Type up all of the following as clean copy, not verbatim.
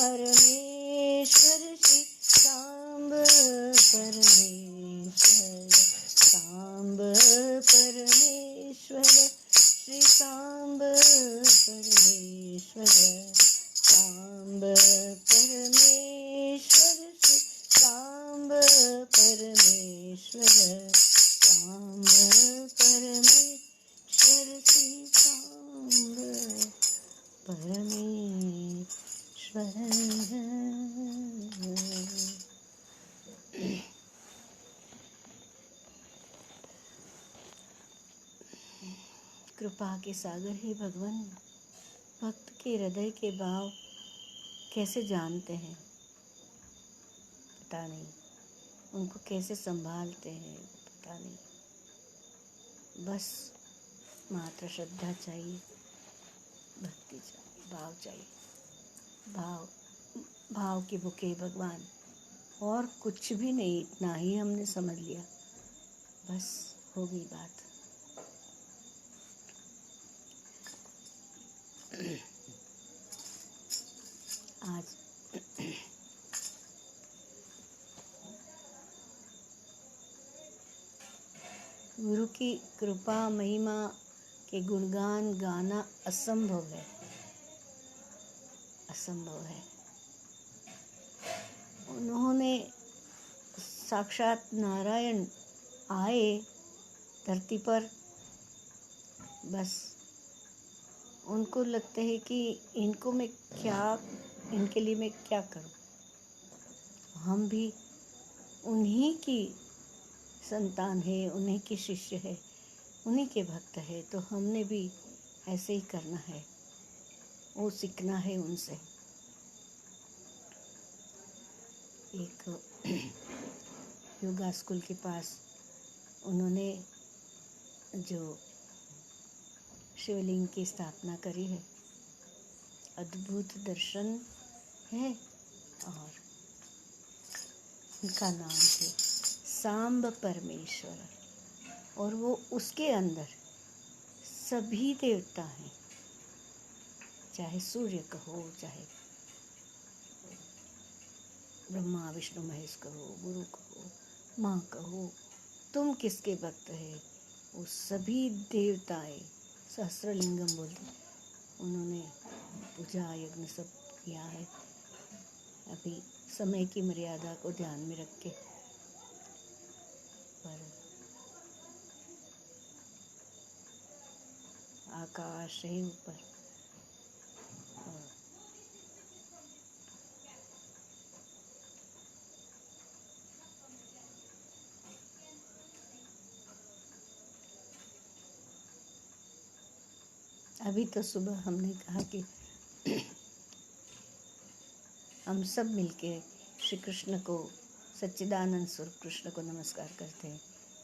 परमेश्वर श्री सांब परमेश्वर, सांब परमेश्वर श्री सांब परमेश्वर, सांब परमेश्वर श्री सांब परमेश्वर, सांब परमेश्वर श्री सांब परमेश्वर। कृपा के सागर ही भगवान भक्त के हृदय के भाव कैसे जानते हैं पता नहीं, उनको कैसे संभालते हैं पता नहीं। बस मात्र श्रद्धा चाहिए, भक्ति चाहिए, भाव चाहिए, भाव के भूखे भगवान, और कुछ भी नहीं। इतना ही हमने समझ लिया, बस हो गई बात। आज गुरु की कृपा महिमा के गुणगान गाना असंभव है, असंभव है। उन्होंने साक्षात नारायण आए धरती पर, बस उनको लगता है कि इनको मैं क्या, इनके लिए मैं क्या करूं। हम भी उन्हीं की संतान है, उन्हीं के शिष्य है, उन्हीं के भक्त है, तो हमने भी ऐसे ही करना है, वो सीखना है उनसे। एक योगा स्कूल के पास उन्होंने जो शिवलिंग की स्थापना करी है, अद्भुत दर्शन है, और उनका नाम है सांब परमेश्वर, और वो उसके अंदर सभी देवता हैं, चाहे सूर्य कहो, चाहे ब्रह्मा विष्णु महेश कहो, गुरु कहो, माँ कहो, तुम किसके भक्त है, वो सभी देवताएं सहस्रलिंगम बोलते, उन्होंने पूजा यज्ञ सब किया है। अभी समय की मर्यादा को ध्यान में रख के, पर आकाश है ऊपर, और अभी तो सुबह हमने कहा कि हम सब मिलके श्री कृष्ण को, सच्चिदानंद स्वरूप कृष्ण को नमस्कार करते हैं।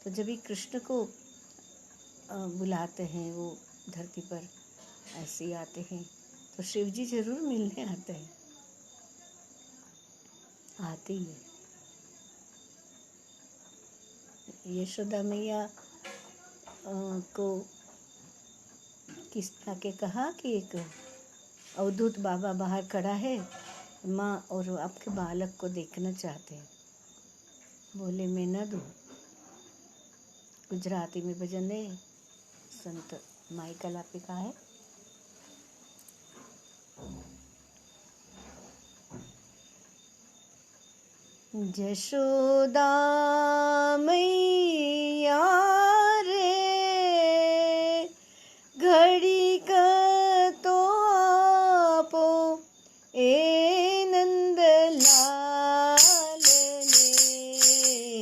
तो जब भी कृष्ण को बुलाते हैं, वो धरती पर ऐसे ही आते हैं, तो शिव जी जरूर मिलने आते हैं, आते ही है। यशोदा मैया को किस आके कहा कि एक अवधूत बाबा बाहर खड़ा है, माँ और आपके बालक को देखना चाहते हैं। बोले मैं न दूँ। गुजराती में भजन है, संत माई कलापी का है। जशोदा मैया रे, घड़ी का तो आपो ए नंद लाल ने,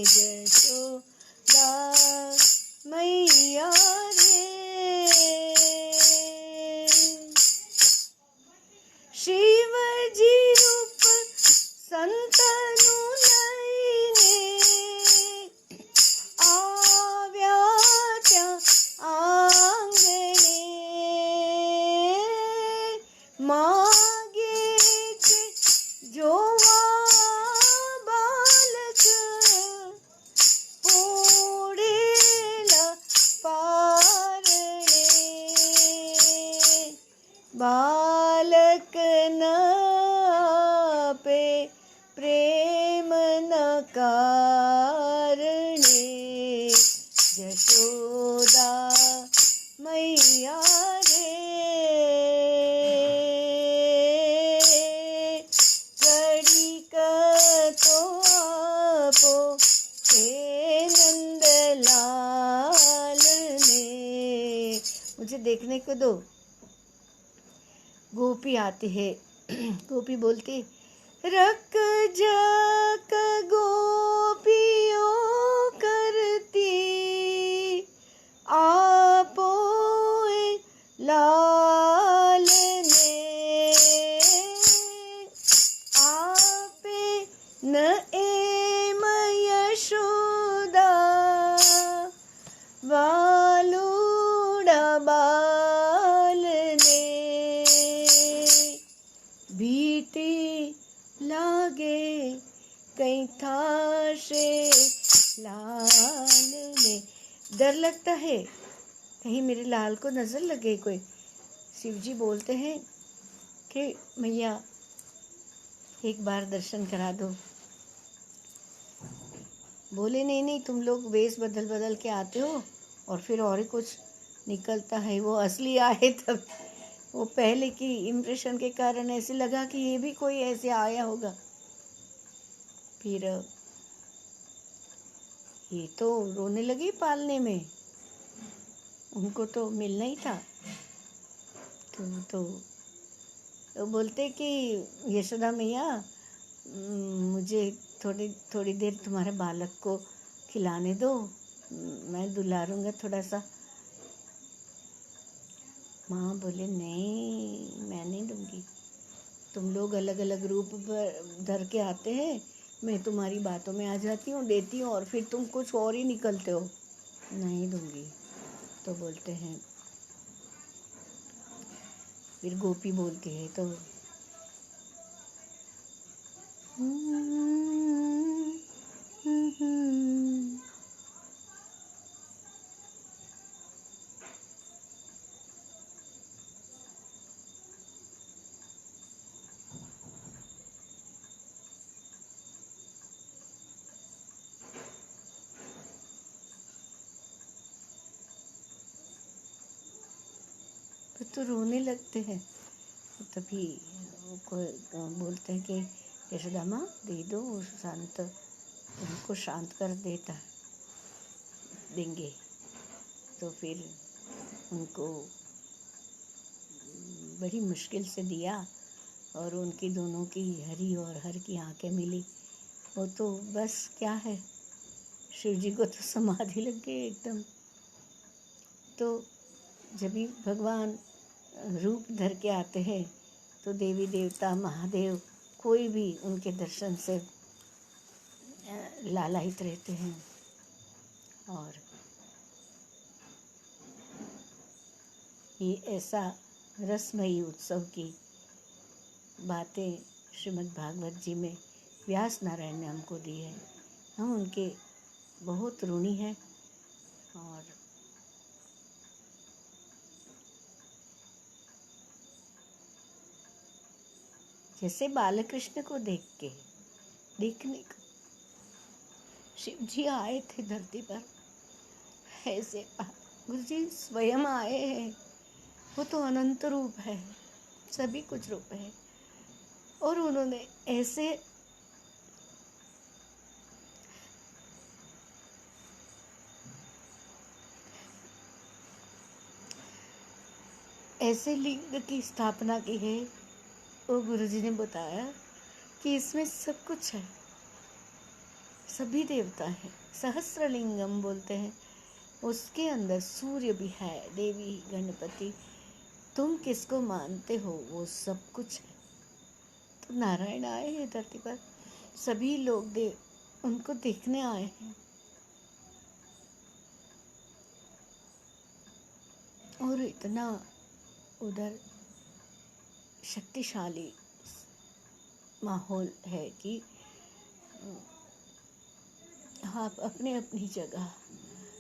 जशोदा मैया रे, शिव जी रूप संतनु लईने आव्या त्या आंगणे, मागे देखने को दो। गोपी आती है। गोपी बोलती, रक जक गोपियों करती, आपोए लाल ने, आपे न एम यशोदा, वालुड़ा बाल ने, भीती लागे कहीं था से लाल ने। डर लगता है कहीं मेरे लाल को नजर लगे कोई। शिव जी बोलते हैं कि मैया एक बार दर्शन करा दो। बोले नहीं नहीं, तुम लोग वेश बदल बदल के आते हो और फिर और ही कुछ निकलता है। वो असली आए तब, वो पहले की इम्प्रेशन के कारण ऐसे लगा कि ये भी कोई ऐसे आया होगा। फिर ये तो रोने लगी पालने में, उनको तो मिलना ही था। तो बोलते कि यशोदा मैया, मुझे थोड़ी थोड़ी देर तुम्हारे बालक को खिलाने दो, मैं दुलारूंगा थोड़ा सा। माँ बोले नहीं, मैं नहीं दूंगी। तुम लोग अलग अलग रूप धर के आते हैं, मैं तुम्हारी बातों में आ जाती हूँ, देती हूँ, और फिर तुम कुछ और ही निकलते हो। नहीं दूंगी। तो बोलते हैं, फिर गोपी बोलती है तो तो रोने लगते हैं। तभी कोई बोलते हैं कि यशोदा माँ दे दो, शांत, उनको शांत कर देंगे। तो फिर उनको बड़ी मुश्किल से दिया और उनकी दोनों की हरी और हर की आंखें मिली। वो तो बस क्या है, शिव जी को तो समाधि लग गई एकदम। तो जब भी भगवान रूप धर के आते हैं तो देवी देवता महादेव कोई भी उनके दर्शन से लालायित रहते हैं। और ये ऐसा रसमयी उत्सव की बातें श्रीमद् भागवत जी में व्यास नारायण ने हमको दी है। हम उनके बहुत ऋणी हैं। और जैसे बालकृष्ण को देखने को शिव जी आए थे धरती पर, ऐसे गुरु जी स्वयं आए हैं। वो तो अनंत रूप है, सभी कुछ रूप है, और उन्होंने ऐसे लिंग की स्थापना की है। वो गुरुजी ने बताया कि इसमें सब कुछ है, सभी देवता है, सहस्रलिंगम बोलते हैं। उसके अंदर सूर्य भी है, देवी, गणपति, तुम किसको मानते हो वो सब कुछ है। तो नारायण आए हैं धरती पर, सभी लोग उनको देखने आए हैं। और इतना उधर शक्तिशाली माहौल है कि आप अपने अपनी जगह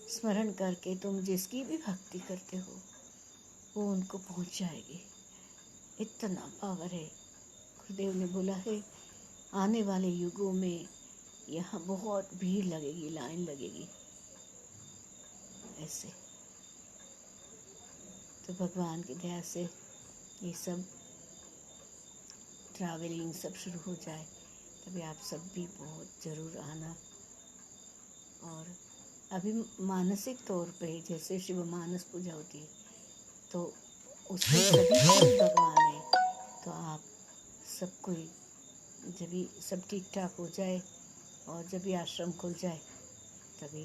स्मरण करके तुम जिसकी भी भक्ति करते हो वो उनको पहुंच जाएगी। इतना पावर है। गुरुदेव ने बोला है आने वाले युगों में यहाँ बहुत भीड़ लगेगी, लाइन लगेगी ऐसे। तो भगवान की दया से ये सब ट्रैवलिंग सब शुरू हो जाए, तभी आप सब भी बहुत ज़रूर आना। और अभी मानसिक तौर पे जैसे शिव मानस पूजा होती है, तो उसमें सभी कोई भगवान है। तो आप सब कोई जब भी सब ठीक ठाक हो जाए और जब भी आश्रम खुल जाए तभी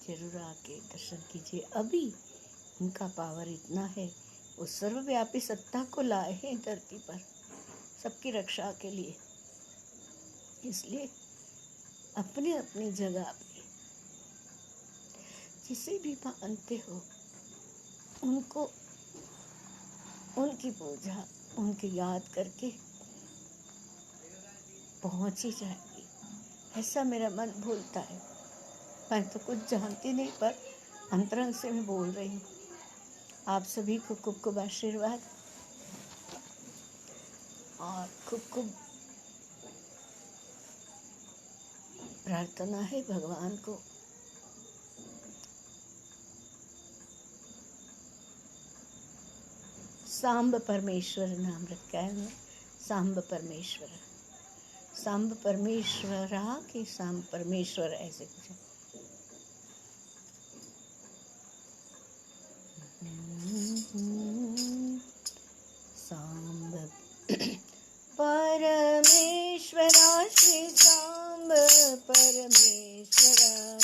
जरूर आके दर्शन कीजिए। अभी उनका पावर इतना है, वो सर्वव्यापी सत्ता को लाए हैं धरती पर सबकी रक्षा के लिए। इसलिए अपने अपनी जगह पे जिसे भी मानते हो उनको, उनकी पूजा, उनकी याद करके पहुंच ही जाएगी, ऐसा मेरा मन बोलता है। मैं तो कुछ जानती नहीं, पर अंतरंग से मैं बोल रही हूँ। आप सभी को खूब खूब आशीर्वाद और खूब खूब प्रार्थना है भगवान को। सांब परमेश्वर नाम रखा है उन्होंने, सांब परमेश्वर, सांब परमेश्वरा कि सांब परमेश्वर, ऐसे कुछ। सांब परमेश्वरा श्री सांब परमेश्वरा